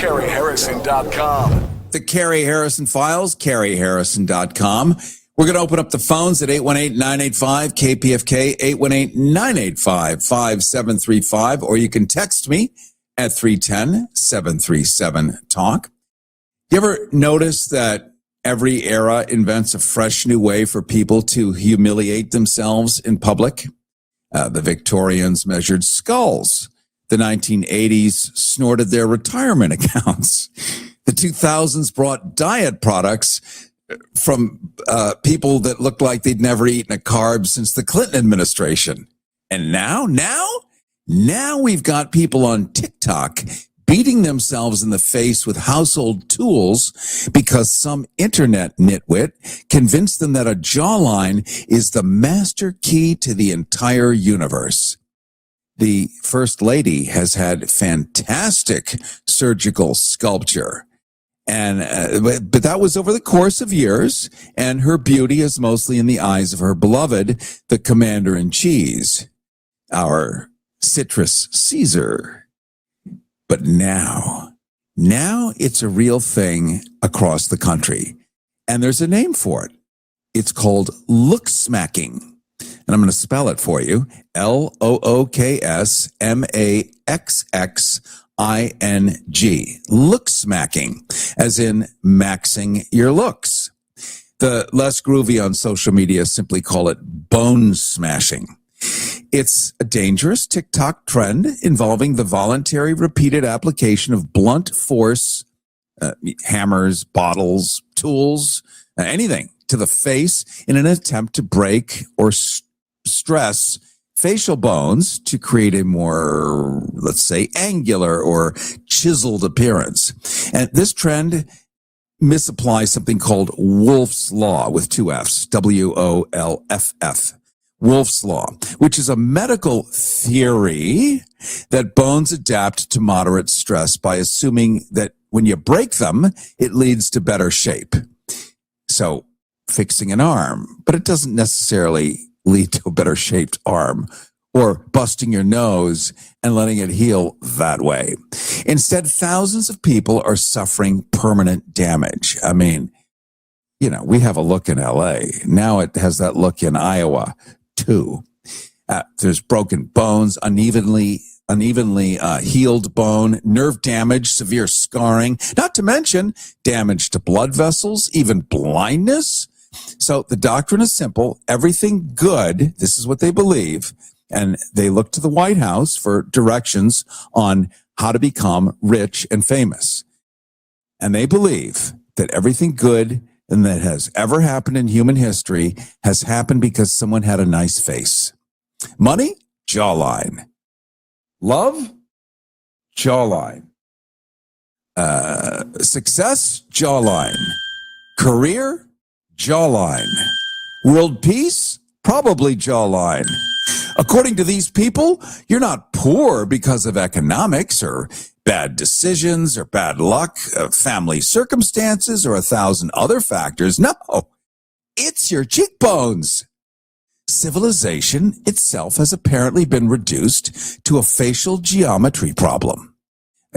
CaryHarrison.com. The Cary Harrison Files, CaryHarrison.com. We're going to open up the phones at 818-985-KPFK, 818-985-5735, or you can text me at 310-737-TALK. You ever notice that every era invents a fresh new way for people to humiliate themselves in public? The Victorians measured skulls. The 1980s snorted their retirement accounts. The 2000s brought diet products from people that looked like they'd never eaten a carb since the Clinton administration. And now we've got people on TikTok beating themselves in the face with household tools because some internet nitwit convinced them that a jawline is the master key to the entire universe. The First Lady has had fantastic surgical sculpture. But that was over the course of years, and her beauty is mostly in the eyes of her beloved, the Commander-in-Chief, our Citrus Caesar. But now it's a real thing across the country, and there's a name for it. It's called look smacking. And I'm going to spell it for you. LOOKSMAXXING. Look smacking, as in maxing your looks. The less groovy on social media simply call it bone smashing. It's a dangerous TikTok trend involving the voluntary repeated application of blunt force, hammers, bottles, tools, anything to the face in an attempt to break or stress facial bones to create a more, let's say, angular or chiseled appearance. And this trend misapplies something called Wolff's Law with two F's, WOLFF. Wolff's Law, which is a medical theory that bones adapt to moderate stress by assuming that when you break them, it leads to better shape. So fixing an arm, but it doesn't necessarily lead to a better shaped arm, or busting your nose and letting it heal that way. Instead, thousands of people are suffering permanent damage. I mean, we have a look in LA. Now it has that look in Iowa too. There's broken bones, unevenly healed bone, nerve damage, severe scarring, not to mention damage to blood vessels, even blindness. So the doctrine is simple. Everything good, this is what they believe, and they look to the White House for directions on how to become rich and famous. And they believe that everything good and that has ever happened in human history has happened because someone had a nice face. Money? Jawline. Love? Jawline. Success? Jawline. Career? Jawline. World peace? Probably jawline. According to these people, you're not poor because of economics or bad decisions or bad luck, family circumstances, or 1,000 other factors. No, it's your cheekbones. Civilization itself has apparently been reduced to a facial geometry problem.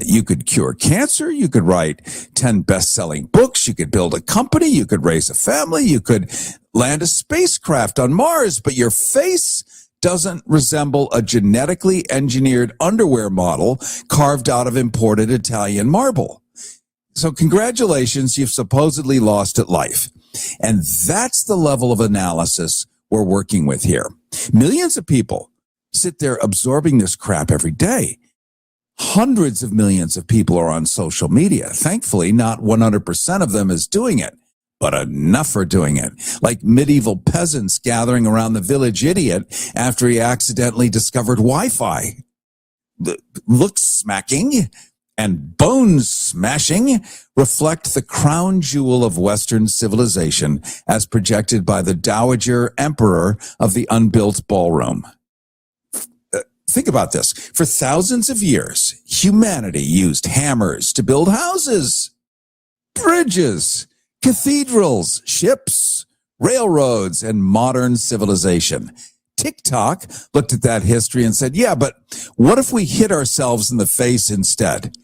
You could cure cancer, you could write 10 best-selling books, you could build a company, you could raise a family, you could land a spacecraft on Mars, but your face doesn't resemble a genetically engineered underwear model carved out of imported Italian marble. So congratulations, you've supposedly lost at life. And that's the level of analysis we're working with here. Millions of people sit there absorbing this crap every day. Hundreds of millions of people are on social media. Thankfully, not 100% of them is doing it, but enough are doing it. Like medieval peasants gathering around the village idiot after he accidentally discovered Wi-Fi. The look smacking and bone smashing reflect the crown jewel of Western civilization as projected by the Dowager Emperor of the unbuilt ballroom. Think about this. For thousands of years, humanity used hammers to build houses, bridges, cathedrals, ships, railroads, and modern civilization. TikTok looked at that history and said, yeah, but what if we hit ourselves in the face instead?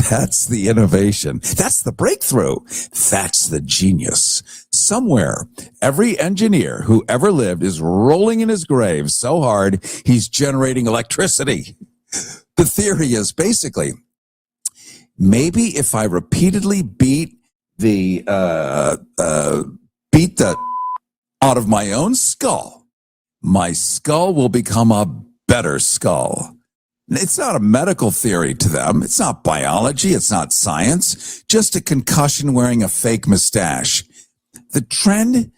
That's the innovation. That's the breakthrough. That's the genius. Somewhere, every engineer who ever lived is rolling in his grave so hard he's generating electricity. The theory is basically, maybe if I repeatedly beat the out of my own skull, my skull will become a better skull. It's not a medical theory to them. It's not biology. It's not science. Just a concussion wearing a fake mustache. The trend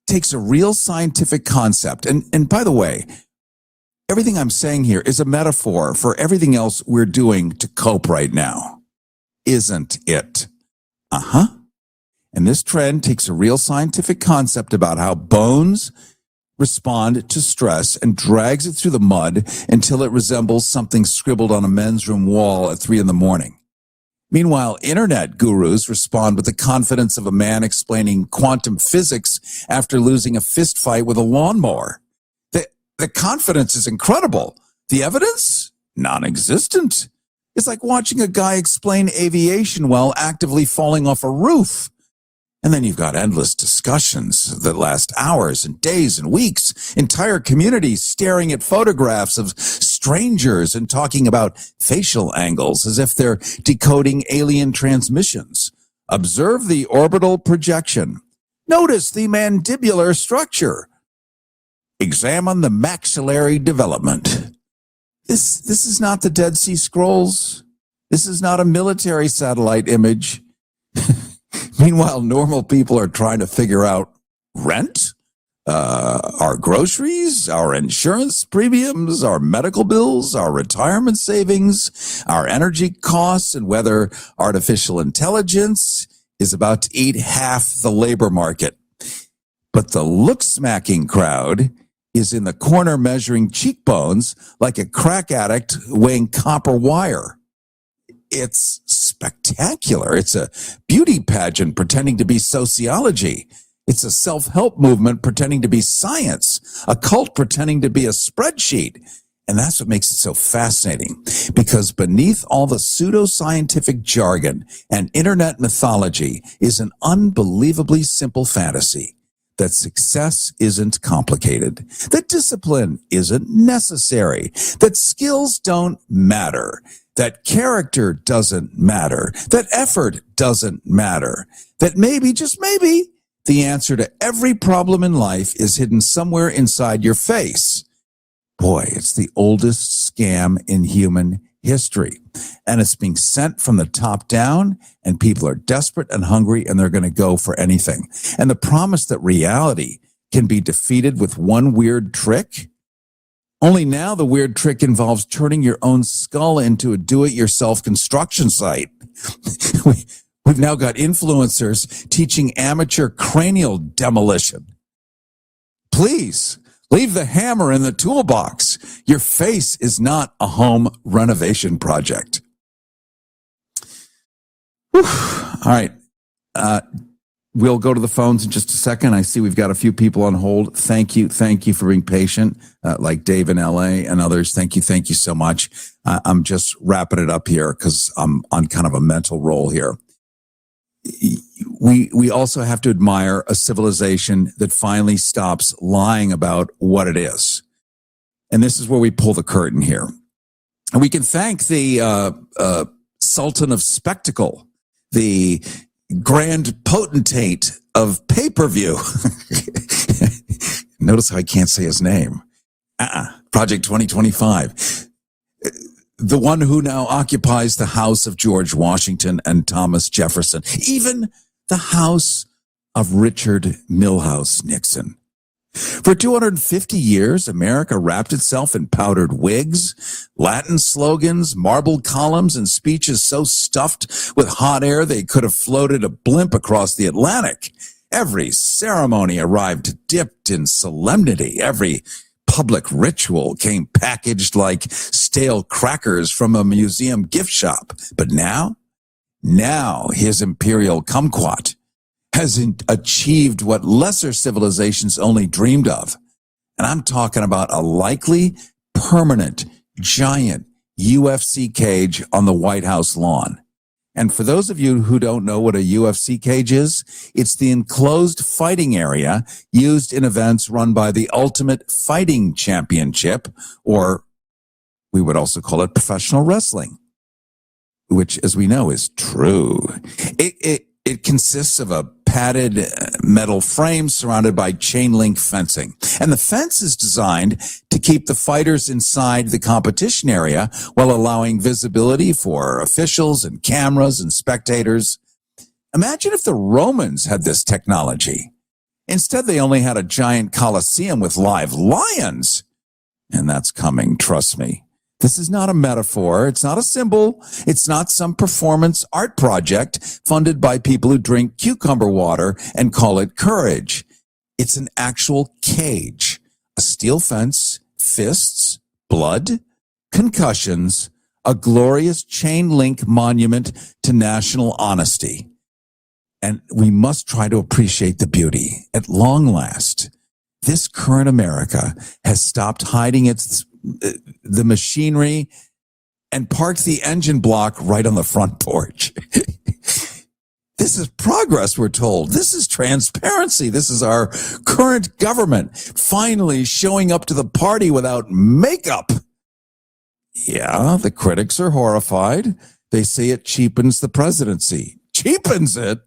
takes a real scientific concept. And by the way, everything I'm saying here is a metaphor for everything else we're doing to cope right now. Isn't it? And this trend takes a real scientific concept about how bones respond to stress and drags it through the mud until it resembles something scribbled on a men's room wall at 3 a.m. Meanwhile, internet gurus respond with the confidence of a man explaining quantum physics after losing a fist fight with a lawnmower. The confidence is incredible. The evidence? Non-existent. It's like watching a guy explain aviation while actively falling off a roof. And then you've got endless discussions that last hours and days and weeks, entire communities staring at photographs of strangers and talking about facial angles as if they're decoding alien transmissions. Observe the orbital projection. Notice the mandibular structure. Examine the maxillary development. This is not the Dead Sea Scrolls. This is not a military satellite image. Meanwhile, normal people are trying to figure out rent, our groceries, our insurance premiums, our medical bills, our retirement savings, our energy costs, and whether artificial intelligence is about to eat half the labor market. But the look-smacking crowd is in the corner measuring cheekbones like a crack addict weighing copper wire. It's spectacular. It's a beauty pageant pretending to be sociology. It's a self-help movement pretending to be science, a cult pretending to be a spreadsheet. And that's what makes it so fascinating, because beneath all the pseudoscientific jargon and internet mythology is an unbelievably simple fantasy that success isn't complicated, that discipline isn't necessary, that skills don't matter, that character doesn't matter, that effort doesn't matter, that maybe, just maybe, the answer to every problem in life is hidden somewhere inside your face. Boy, it's the oldest scam in human history. And it's being sent from the top down, and people are desperate and hungry, and they're going to go for anything. And the promise that reality can be defeated with one weird trick. Only now the weird trick involves turning your own skull into a do-it-yourself construction site. We've now got influencers teaching amateur cranial demolition. Please, leave the hammer in the toolbox. Your face is not a home renovation project. Whew. All right. We'll go to the phones in just a second. I see we've got a few people on hold. Thank you. Thank you for being patient, like Dave in LA and others. Thank you. Thank you so much. I'm just wrapping it up here because I'm on kind of a mental roll here. We also have to admire a civilization that finally stops lying about what it is. And this is where we pull the curtain here. And we can thank the Sultan of Spectacle, the grand potentate of pay-per-view. Notice how I can't say his name. Project 2025. The one who now occupies the house of George Washington and Thomas Jefferson, even the house of Richard Milhouse Nixon. For 250 years, America wrapped itself in powdered wigs, Latin slogans, marbled columns, and speeches so stuffed with hot air they could have floated a blimp across the Atlantic. Every ceremony arrived dipped in solemnity. Every public ritual came packaged like stale crackers from a museum gift shop. But now his imperial kumquat has achieved what lesser civilizations only dreamed of. And I'm talking about a likely, permanent, giant, UFC cage on the White House lawn. And for those of you who don't know what a UFC cage is, it's the enclosed fighting area used in events run by the Ultimate Fighting Championship, or we would also call it professional wrestling, which, as we know, is true. It consists of a padded metal frame surrounded by chain link fencing. And the fence is designed to keep the fighters inside the competition area while allowing visibility for officials and cameras and spectators. Imagine if the Romans had this technology. Instead, they only had a giant coliseum with live lions. And that's coming, trust me. This is not a metaphor. It's not a symbol. It's not some performance art project funded by people who drink cucumber water and call it courage. It's an actual cage, a steel fence, fists, blood, concussions, a glorious chain link monument to national honesty. And we must try to appreciate the beauty. At long last, this current America has stopped hiding the machinery and parked the engine block right on the front porch. This is progress, we're told. This is transparency. This is our current government finally showing up to the party without makeup. Yeah, the critics are horrified. They say it cheapens the presidency. Cheapens it?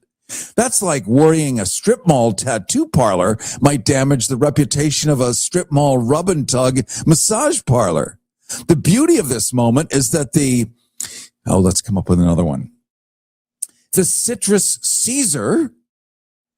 That's like worrying a strip mall tattoo parlor might damage the reputation of a strip mall rub and tug massage parlor. The beauty of this moment is that let's come up with another one. The citrus Caesar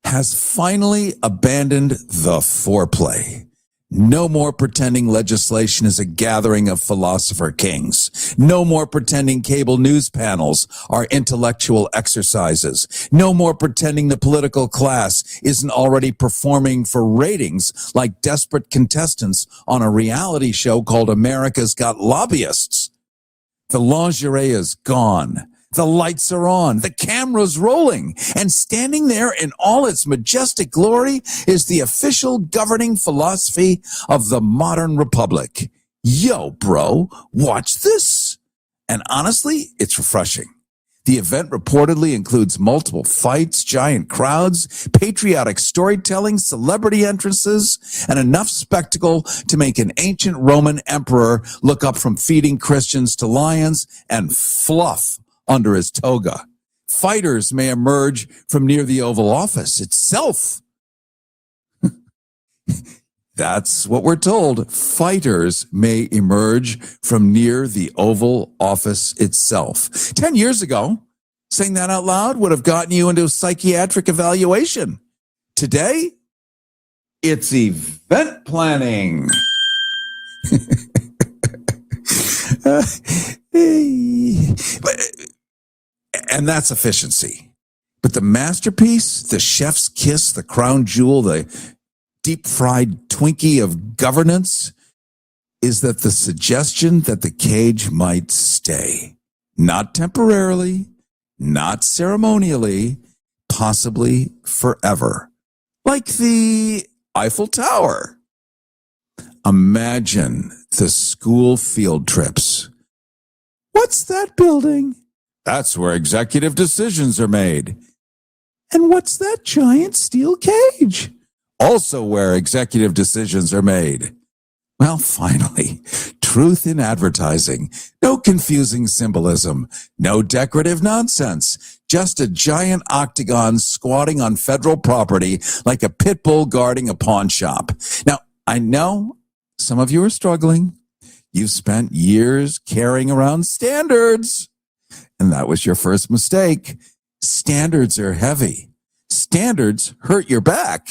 has finally abandoned the foreplay. No more pretending legislation is a gathering of philosopher kings. No more pretending cable news panels are intellectual exercises. No more pretending the political class isn't already performing for ratings like desperate contestants on a reality show called America's Got Lobbyists. The lingerie is gone. The lights are on, the camera's rolling, and standing there in all its majestic glory is the official governing philosophy of the modern republic. Yo, bro, watch this. And honestly, it's refreshing. The event reportedly includes multiple fights, giant crowds, patriotic storytelling, celebrity entrances, and enough spectacle to make an ancient Roman emperor look up from feeding Christians to lions and fluff under his toga. Fighters may emerge from near the Oval Office itself. That's what we're told. Fighters may emerge from near the Oval Office itself. 10 years ago, saying that out loud would have gotten you into a psychiatric evaluation. Today, it's event planning. And that's efficiency. But the masterpiece, the chef's kiss, the crown jewel, the deep-fried Twinkie of governance is that the suggestion that the cage might stay. Not temporarily, not ceremonially, possibly forever. Like the Eiffel Tower. Imagine the school field trips. What's that building? That's where executive decisions are made. And what's that giant steel cage? Also where executive decisions are made. Well, finally, truth in advertising. No confusing symbolism. No decorative nonsense. Just a giant octagon squatting on federal property like a pit bull guarding a pawn shop. Now, I know some of you are struggling. You've spent years carrying around standards. And that was your first mistake. Standards are heavy. Standards hurt your back.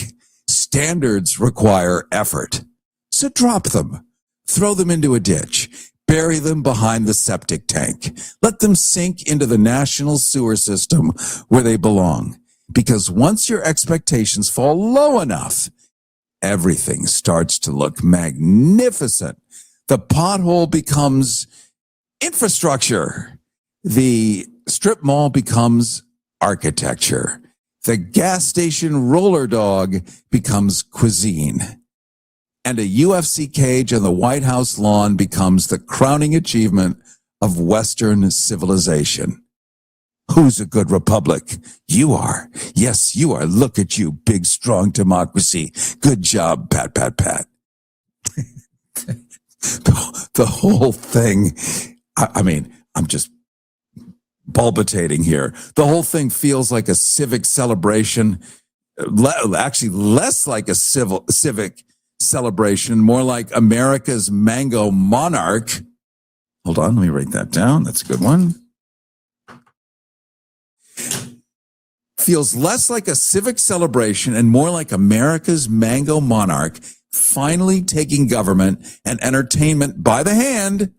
Standards require effort. So drop them. Throw them into a ditch. Bury them behind the septic tank. Let them sink into the national sewer system where they belong. Because once your expectations fall low enough, everything starts to look magnificent. The pothole becomes infrastructure. The strip mall becomes architecture. The gas station roller dog becomes cuisine. And a UFC cage on the White House lawn becomes the crowning achievement of Western civilization. Who's a good republic? You are. Yes, you are. Look at you, big, strong democracy. Good job, pat, pat, pat. The whole thing, I mean, I'm just palpitating here. The whole thing feels like a civic celebration, actually less like a civic celebration, more like America's mango monarch. Hold on, let me write that down. That's a good one. Feels less like a civic celebration and more like America's mango monarch finally taking government and entertainment by the hand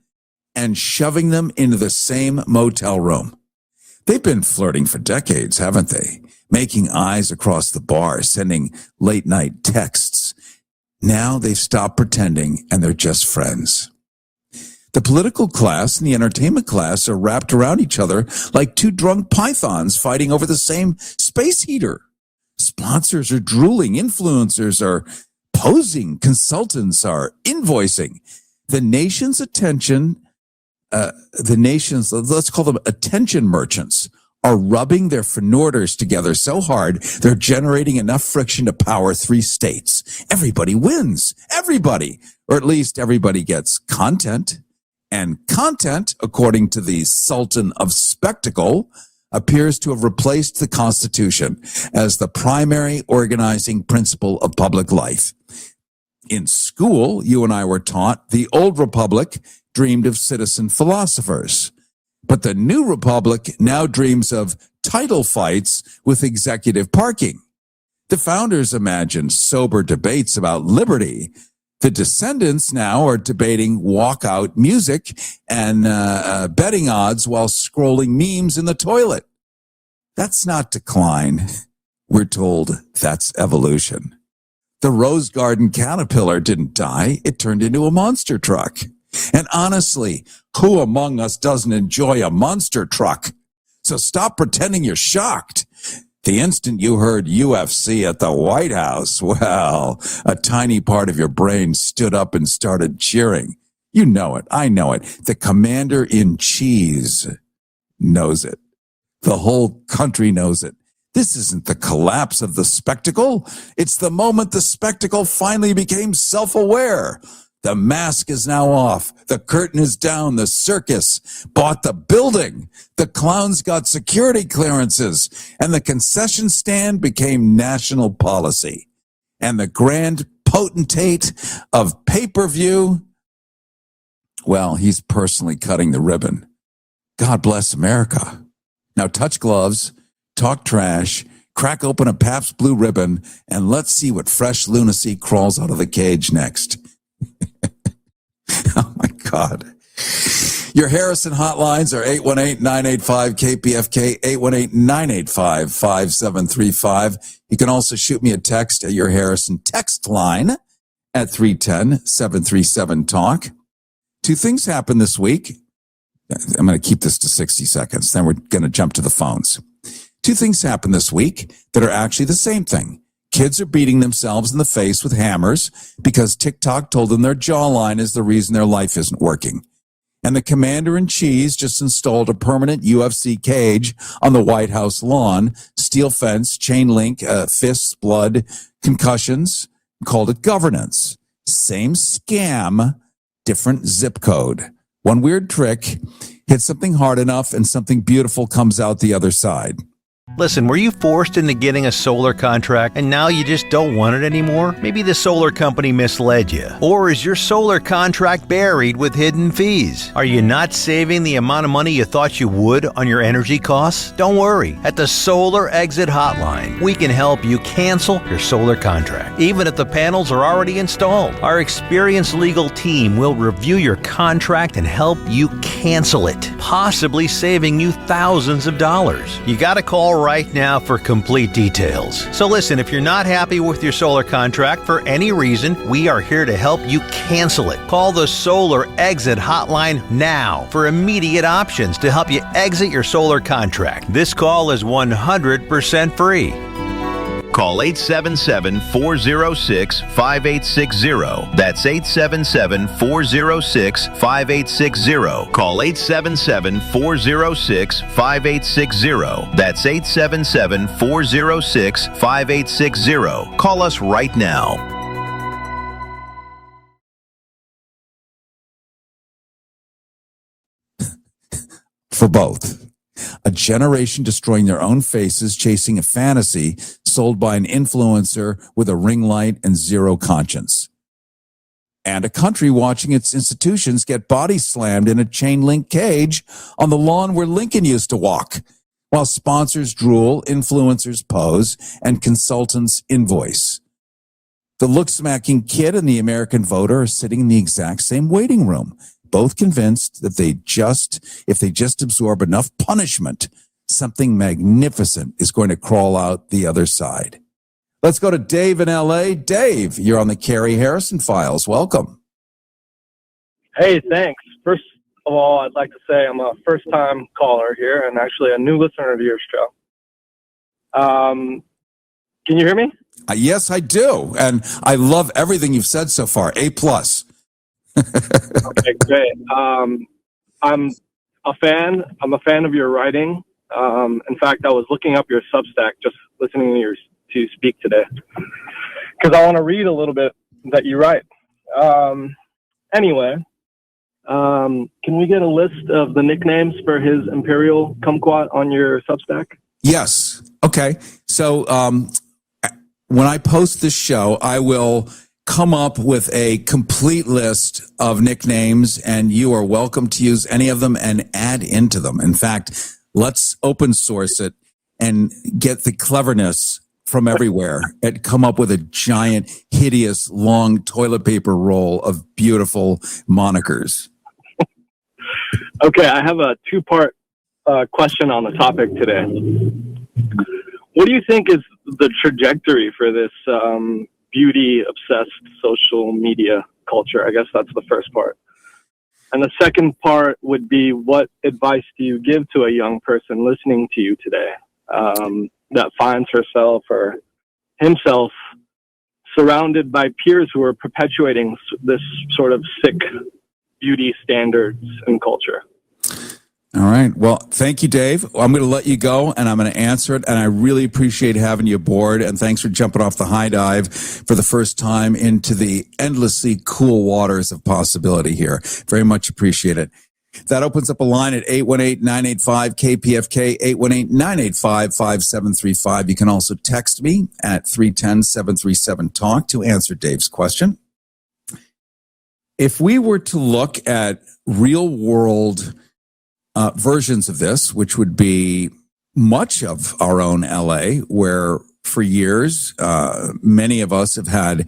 and shoving them into the same motel room. They've been flirting for decades, haven't they? Making eyes across the bar, sending late night texts. Now they've stopped pretending and they're just friends. The political class and the entertainment class are wrapped around each other like two drunk pythons fighting over the same space heater. Sponsors are drooling, influencers are posing, consultants are invoicing. The nation's let's call them attention merchants, are rubbing their fenorders together so hard they're generating enough friction to power 3 states. Everybody wins. Everybody. Or at least everybody gets content. And content, according to the Sultan of Spectacle, appears to have replaced the Constitution as the primary organizing principle of public life. In school, you and I were taught the old republic dreamed of citizen philosophers. But the new republic now dreams of title fights with executive parking. The founders imagined sober debates about liberty. The descendants now are debating walkout music and betting odds while scrolling memes in the toilet. That's not decline. We're told that's evolution. The Rose Garden caterpillar didn't die. It turned into a monster truck. And honestly, who among us doesn't enjoy a monster truck? So stop pretending you're shocked. The instant you heard UFC at the White House, well, a tiny part of your brain stood up and started cheering. You know it. I know it. The commander-in-chief knows it. The whole country knows it. This isn't the collapse of the spectacle. It's the moment the spectacle finally became self-aware. The mask is now off. The curtain is down. The circus bought the building. The clowns got security clearances. And the concession stand became national policy. And the grand potentate of pay-per-view, well, he's personally cutting the ribbon. God bless America. Now touch gloves, talk trash, crack open a Pabst Blue Ribbon, and let's see what fresh lunacy crawls out of the cage next. Oh, my God. Your Harrison hotlines are 818-985-KPFK, 818-985-5735. You can also shoot me a text at your Harrison text line at 310-737-TALK. 2 things happened this week. I'm going to keep this to 60 seconds. Then we're going to jump to the phones. 2 things happened this week that are actually the same thing. Kids are beating themselves in the face with hammers because TikTok told them their jawline is the reason their life isn't working. And the commander-in-chief just installed a permanent UFC cage on the White House lawn, steel fence, chain link, fists, blood, concussions, called it governance. Same scam, different zip code. One weird trick, hit something hard enough and something beautiful comes out the other side. Listen, were you forced into getting a solar contract and now you just don't want it anymore? Maybe the solar company misled you. Or is your solar contract buried with hidden fees? Are you not saving the amount of money you thought you would on your energy costs? Don't worry. At the Solar Exit Hotline, we can help you cancel your solar contract, even if the panels are already installed. Our experienced legal team will review your contract and help you cancel it, possibly saving you thousands of dollars. You got to call right now for complete details. So listen, if you're not happy with your solar contract for any reason, we are here to help you cancel it. Call the Solar Exit Hotline now for immediate options to help you exit your solar contract. This call is 100% free. Call 877-406-5860. That's 877-406-5860. Call 877-406-5860. That's 877-406-5860. Call us right now. For both. A generation destroying their own faces, chasing a fantasy sold by an influencer with a ring light and zero conscience. And a country watching its institutions get body slammed in a chain link cage on the lawn where Lincoln used to walk, while sponsors drool, influencers pose, and consultants invoice. The look-smacking kid and the American voter are sitting in the exact same waiting room, both convinced that if they just absorb enough punishment, something magnificent is going to crawl out the other side. Let's go to Dave in LA. Dave, you're on the Cary Harrison Files. Welcome. Hey, thanks. First of all, I'd like to say I'm a first-time caller here and actually a new listener of your show. Can you hear me? Yes, I do. And I love everything you've said so far. A+. Okay, great. I'm a fan. I'm a fan of your writing. In fact, I was looking up your Substack just listening to you speak today because I want to read a little bit that you write. Anyway, can we get a list of the nicknames for his Imperial Kumquat on your Substack? Yes. Okay. So when I post this show, I will come up with a complete list of nicknames, and you are welcome to use any of them and add into them. In fact, let's open source it and get the cleverness from everywhere and come up with a giant, hideous, long toilet paper roll of beautiful monikers. Okay, I have a two-part question on the topic today. What do you think is the trajectory for this beauty-obsessed social media culture? I guess that's the first part. And the second part would be, what advice do you give to a young person listening to you today that finds herself or himself surrounded by peers who are perpetuating this sort of sick beauty standards and culture? All right. Well, thank you, Dave. I'm going to let you go, and I'm going to answer it. And I really appreciate having you aboard. And thanks for jumping off the high dive for the first time into the endlessly cool waters of possibility here. Very much appreciate it. That opens up a line at 818-985-KPFK, 818-985-5735. You can also text me at 310-737-TALK to answer Dave's question. If we were to look at real world versions of this, which would be much of our own LA, where for years, many of us have had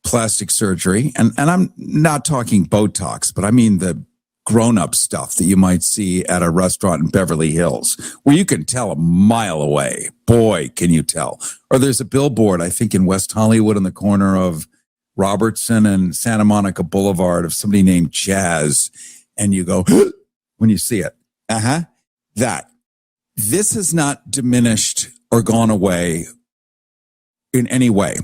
plastic surgery. And I'm not talking Botox, but I mean the grown-up stuff that you might see at a restaurant in Beverly Hills, where you can tell a mile away. Boy, can you tell. Or there's a billboard, I think, in West Hollywood on the corner of Robertson and Santa Monica Boulevard of somebody named Jazz. And you go, when you see it. That. This has not diminished or gone away in any way.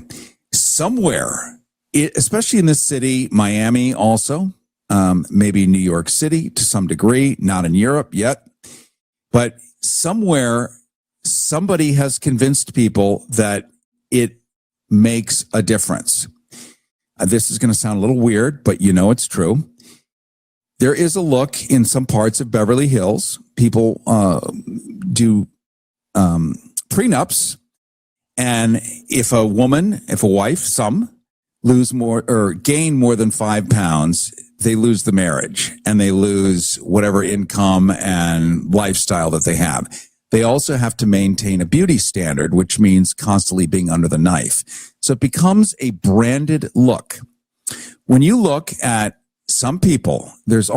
Somewhere, especially in this city, Miami also, maybe New York City to some degree, not in Europe yet, but somewhere somebody has convinced people that it makes a difference. This is going to sound a little weird, but you know it's true. There is a look in some parts of Beverly Hills. People do prenups. And if a wife, some lose more or gain more than 5 pounds, they lose the marriage and they lose whatever income and lifestyle that they have. They also have to maintain a beauty standard, which means constantly being under the knife. So it becomes a branded look. When you look at some people, there's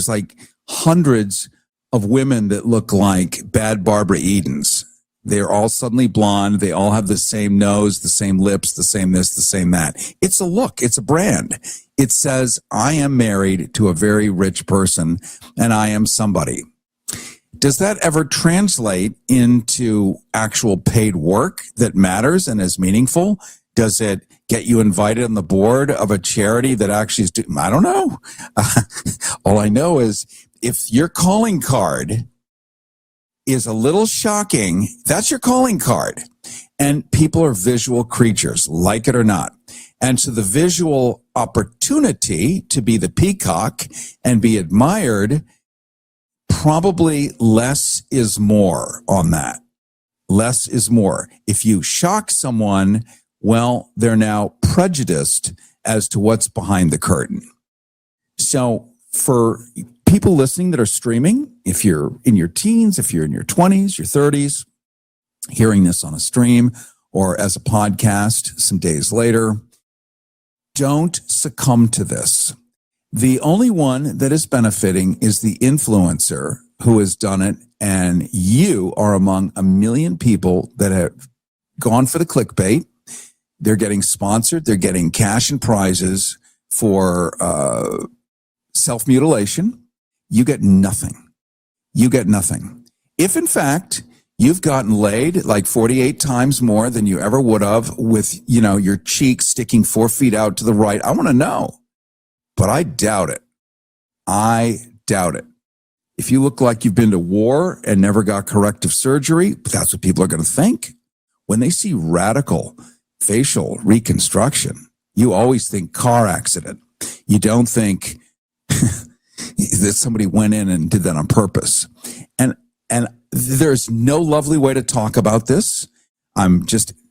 like hundreds of women that look like bad Barbara Edens. They're all suddenly blonde. They all have the same nose, the same lips, the same this, the same that. It's a look. It's a brand. It says, I am married to a very rich person and I am somebody. Does that ever translate into actual paid work that matters and is meaningful? Does it get you invited on the board of a charity that actually is doing, I don't know. All I know is if your calling card is a little shocking, that's your calling card. And people are visual creatures, like it or not. And so the visual opportunity to be the peacock and be admired, probably less is more on that. Less is more. If you shock someone, well, they're now prejudiced as to what's behind the curtain. So for people listening that are streaming, if you're in your teens, if you're in your 20s, your 30s, hearing this on a stream or as a podcast some days later, don't succumb to this. The only one that is benefiting is the influencer who has done it, and you are among a million people that have gone for the clickbait. They're getting sponsored. They're getting cash and prizes for self-mutilation. You get nothing. You get nothing. If, in fact, you've gotten laid like 48 times more than you ever would have with, your cheeks sticking 4 feet out to the right, I want to know. But I doubt it. I doubt it. If you look like you've been to war and never got corrective surgery, that's what people are going to think. When they see radical facial reconstruction, you always think car accident. You don't think that somebody went in and did that on purpose. And there's no lovely way to talk about this.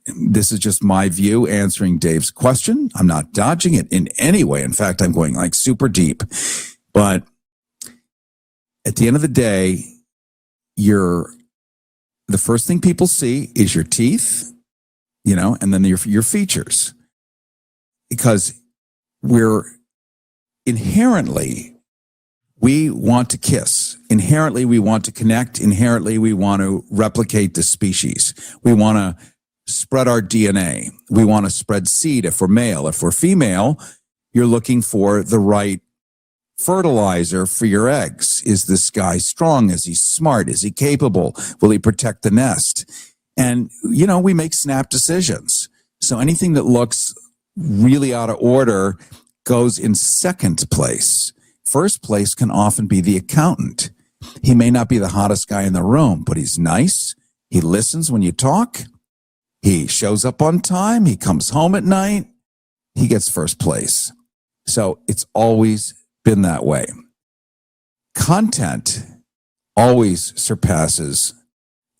This is just my view answering Dave's question. I'm not dodging it in any way. In fact, I'm going like super deep. But at the end of the day, the first thing people see is your teeth, and then your features. Because we want to kiss. Inherently, we want to connect. Inherently, we want to replicate the species. We want to spread our DNA. We want to spread seed if we're male. If we're female, you're looking for the right fertilizer for your eggs. Is this guy strong? Is he smart? Is he capable? Will he protect the nest? And, we make snap decisions. So anything that looks really out of order goes in second place. First place can often be the accountant. He may not be the hottest guy in the room, but he's nice. He listens when you talk. He shows up on time. He comes home at night. He gets first place. So it's always been that way. Content always surpasses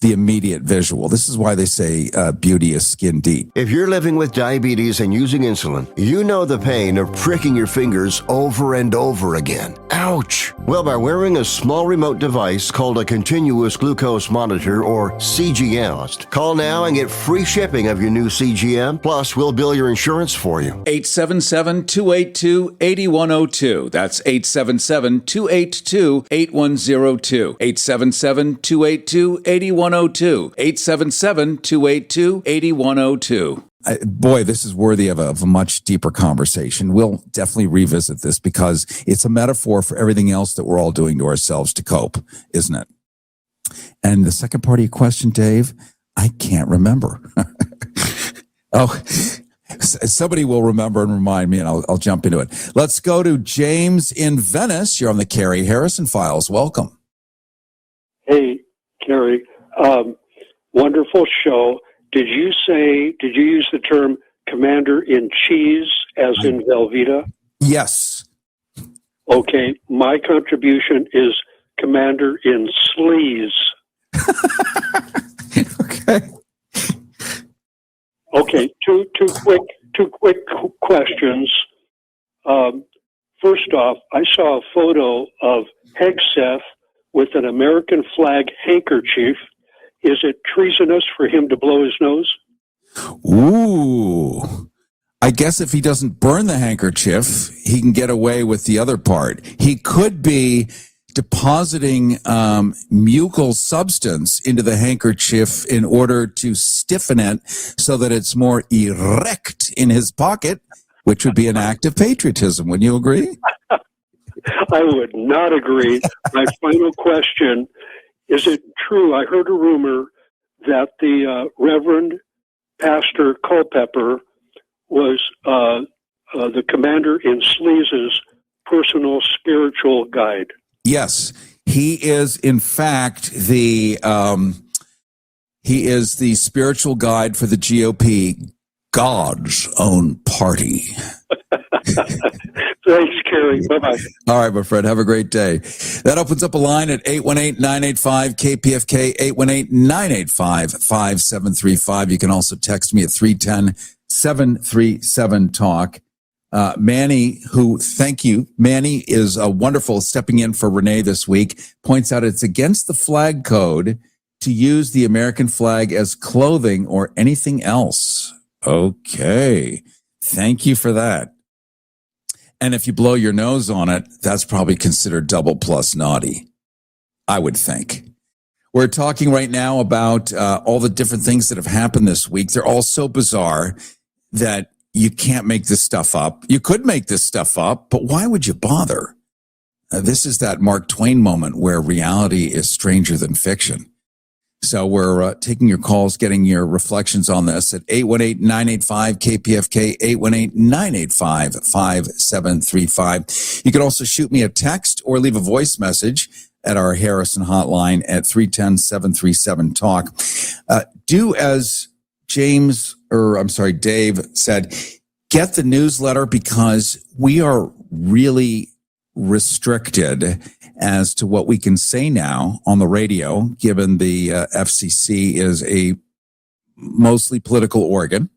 the immediate visual. This is why they say beauty is skin deep. If you're living with diabetes and using insulin, you know the pain of pricking your fingers over and over again. Ouch! Well, by wearing a small remote device called a continuous glucose monitor, or CGM, call now and get free shipping of your new CGM, plus we'll bill your insurance for you. 877-282-8102. That's 877-282-8102. 877-282-8102. 877-282-8102. Boy, this is worthy of a much deeper conversation. We'll definitely revisit this because it's a metaphor for everything else that we're all doing to ourselves to cope, isn't it? And the second part of your question, Dave, I can't remember. Oh, somebody will remember and remind me, and I'll jump into it. Let's go to James in Venice. You're on the Cary Harrison Files. Welcome. Hey, Cary. Wonderful show. Did you use the term commander-in-cheese as in Velveeta? Yes. Okay, my contribution is commander-in-sleaze. Okay. Okay, two quick questions. First off, I saw a photo of Hegseth with an American flag handkerchief. Is it treasonous for him to blow his nose? Ooh. I guess if he doesn't burn the handkerchief, he can get away with the other part. He could be depositing mucal substance into the handkerchief in order to stiffen it so that it's more erect in his pocket, which would be an act of patriotism. Wouldn't you agree? I would not agree. My final question Is it true? I heard a rumor that the Reverend Pastor Culpepper was the commander-in-Sleaze's personal spiritual guide. Yes, he is, in fact, the spiritual guide for the GOP, God's own party. Thanks, Cary. Bye-bye. All right, my friend. Have a great day. That opens up a line at 818-985-KPFK, 818-985-5735. You can also text me at 310-737-TALK. Manny, thank you. Manny is wonderful stepping in for Renee this week, points out it's against the flag code to use the American flag as clothing or anything else. Okay. Thank you for that. And if you blow your nose on it, that's probably considered double plus naughty, I would think. We're talking right now about all the different things that have happened this week. They're all so bizarre that you can't make this stuff up. You could make this stuff up, but why would you bother? This is that Mark Twain moment where reality is stranger than fiction. So we're taking your calls, getting your reflections on this at 818-985-KPFK, 818-985-5735. You can also shoot me a text or leave a voice message at our Harrison hotline at 310-737-TALK. Do as Dave said, get the newsletter because we are really restricted as to what we can say now on the radio, given the FCC is a mostly political organ.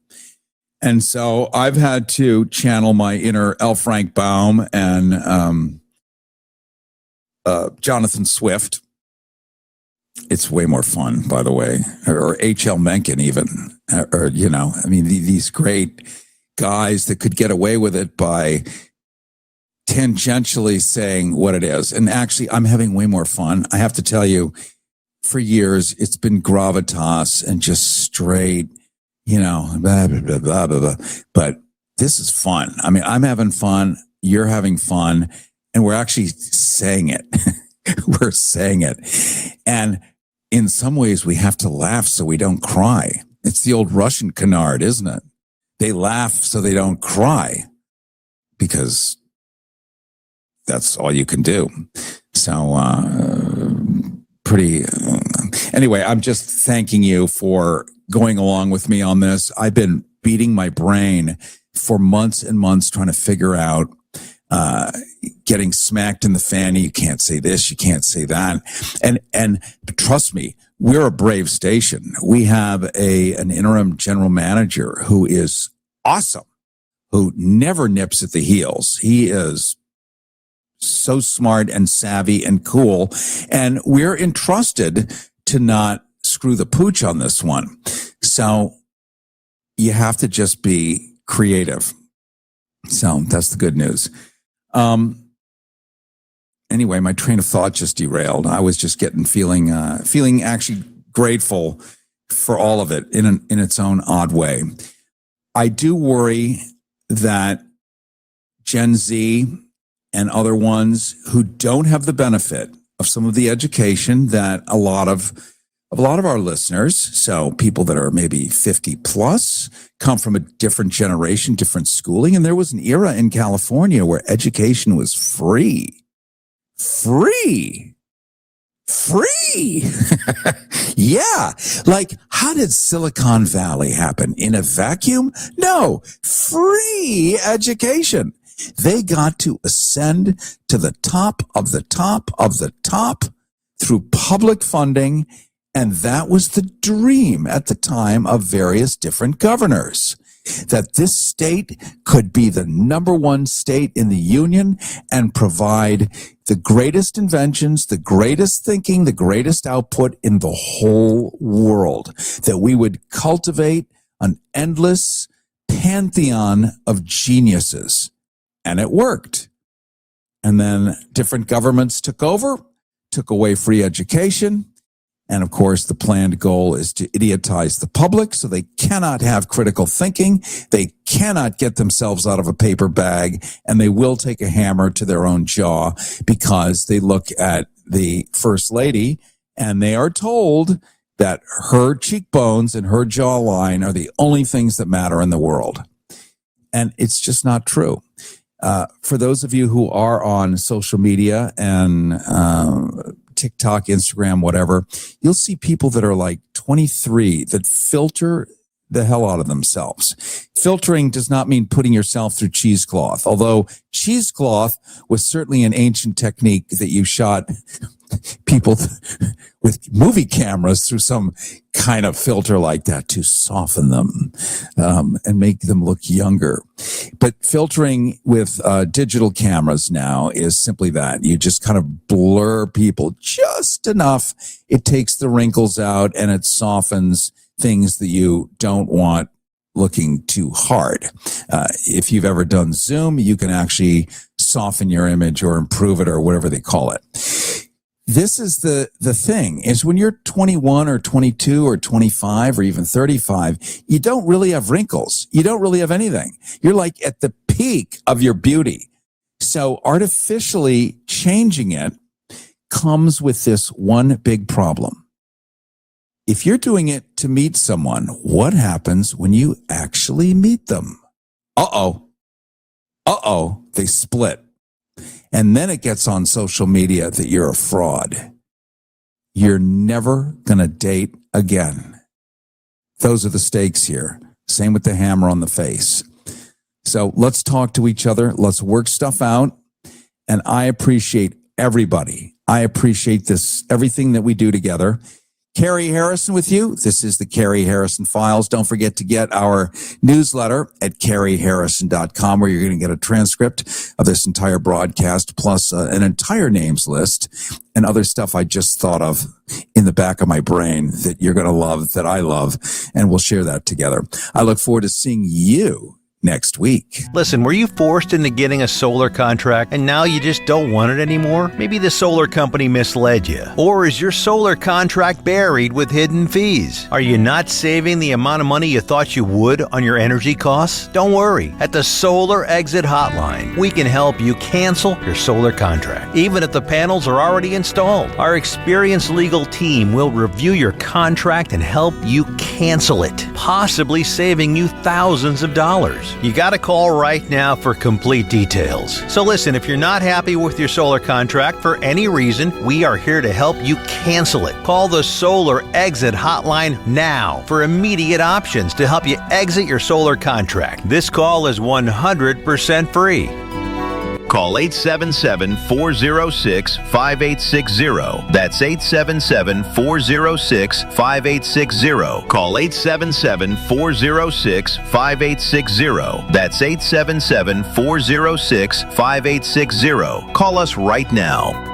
And so I've had to channel my inner L. Frank Baum and Jonathan Swift. It's way more fun, by the way, or H.L. Mencken even, these great guys that could get away with it by tangentially saying what it is. And actually, I'm having way more fun. I have to tell you, for years, it's been gravitas and just straight, blah, blah, blah, blah, blah, blah. But this is fun. I mean, I'm having fun. You're having fun. And we're actually saying it. We're saying it. And in some ways, we have to laugh so we don't cry. It's the old Russian canard, isn't it? They laugh so they don't cry because that's all you can do. So, anyway, I'm just thanking you for going along with me on this. I've been beating my brain for months and months trying to figure out, getting smacked in the fanny. You can't say this, you can't say that. And trust me, we're a brave station. We have an interim general manager who is awesome, who never nips at the heels. He is so smart and savvy and cool. And we're entrusted to not screw the pooch on this one. So you have to just be creative. So that's the good news. Anyway, my train of thought just derailed. I was just feeling actually grateful for all of it in its own odd way. I do worry that Gen Z and other ones who don't have the benefit of some of the education that a lot of our listeners, so people that are maybe 50 plus, come from a different generation, different schooling. And there was an era in California where education was free. Yeah. Like, how did Silicon Valley happen? In a vacuum? No. Free education. They got to ascend to the top of the top of the top through public funding. And that was the dream at the time of various different governors, that this state could be the number one state in the union and provide the greatest inventions, the greatest thinking, the greatest output in the whole world, that we would cultivate an endless pantheon of geniuses. And it worked. And then different governments took over, took away free education. And of course, the planned goal is to idiotize the public so they cannot have critical thinking. They cannot get themselves out of a paper bag, and they will take a hammer to their own jaw because they look at the First Lady And they are told that her cheekbones and her jawline are the only things that matter in the world. And it's just not true. For those of you who are on social media and TikTok, Instagram, whatever, you'll see people that are like 23 that filter the hell out of themselves. Filtering does not mean putting yourself through cheesecloth, although cheesecloth was certainly an ancient technique that you shot people with movie cameras through some kind of filter like that to soften them and make them look younger. But filtering with digital cameras now is simply that. You just kind of blur people just enough. It takes the wrinkles out and it softens things that you don't want looking too hard. If you've ever done Zoom, you can actually soften your image or improve it or whatever they call it. This is the thing, is when you're 21 or 22 or 25 or even 35, you don't really have wrinkles. You don't really have anything. You're like at the peak of your beauty. So artificially changing it comes with this one big problem. If you're doing it to meet someone, what happens when you actually meet them? They split. And then it gets on social media that you're a fraud. You're never going to date again. Those are the stakes here. Same with the hammer on the face. So let's talk to each other. Let's work stuff out. And I appreciate everybody. I appreciate this, everything that we do together. Cary Harrison with you. This is the Cary Harrison Files. Don't forget to get our newsletter at caryharrison.com, where you're going to get a transcript of this entire broadcast, plus an entire names list and other stuff I just thought of in the back of my brain that you're going to love, that I love, and we'll share that together. I look forward to seeing you next week. Listen, were you forced into getting a solar contract and now you just don't want it anymore? Maybe the solar company misled you. Or is your solar contract buried with hidden fees? Are you not saving the amount of money you thought you would on your energy costs? Don't worry. At the Solar Exit Hotline, we can help you cancel your solar contract, even if the panels are already installed. Our experienced legal team will review your contract and help you cancel it, possibly saving you thousands of dollars. You got to call right now for complete details. So listen, if you're not happy with your solar contract for any reason, we are here to help you cancel it. Call the Solar Exit Hotline now for immediate options to help you exit your solar contract. This call is 100% free. Call 877-406-5860. That's 877-406-5860. Call 877-406-5860. That's 877-406-5860. Call us right now.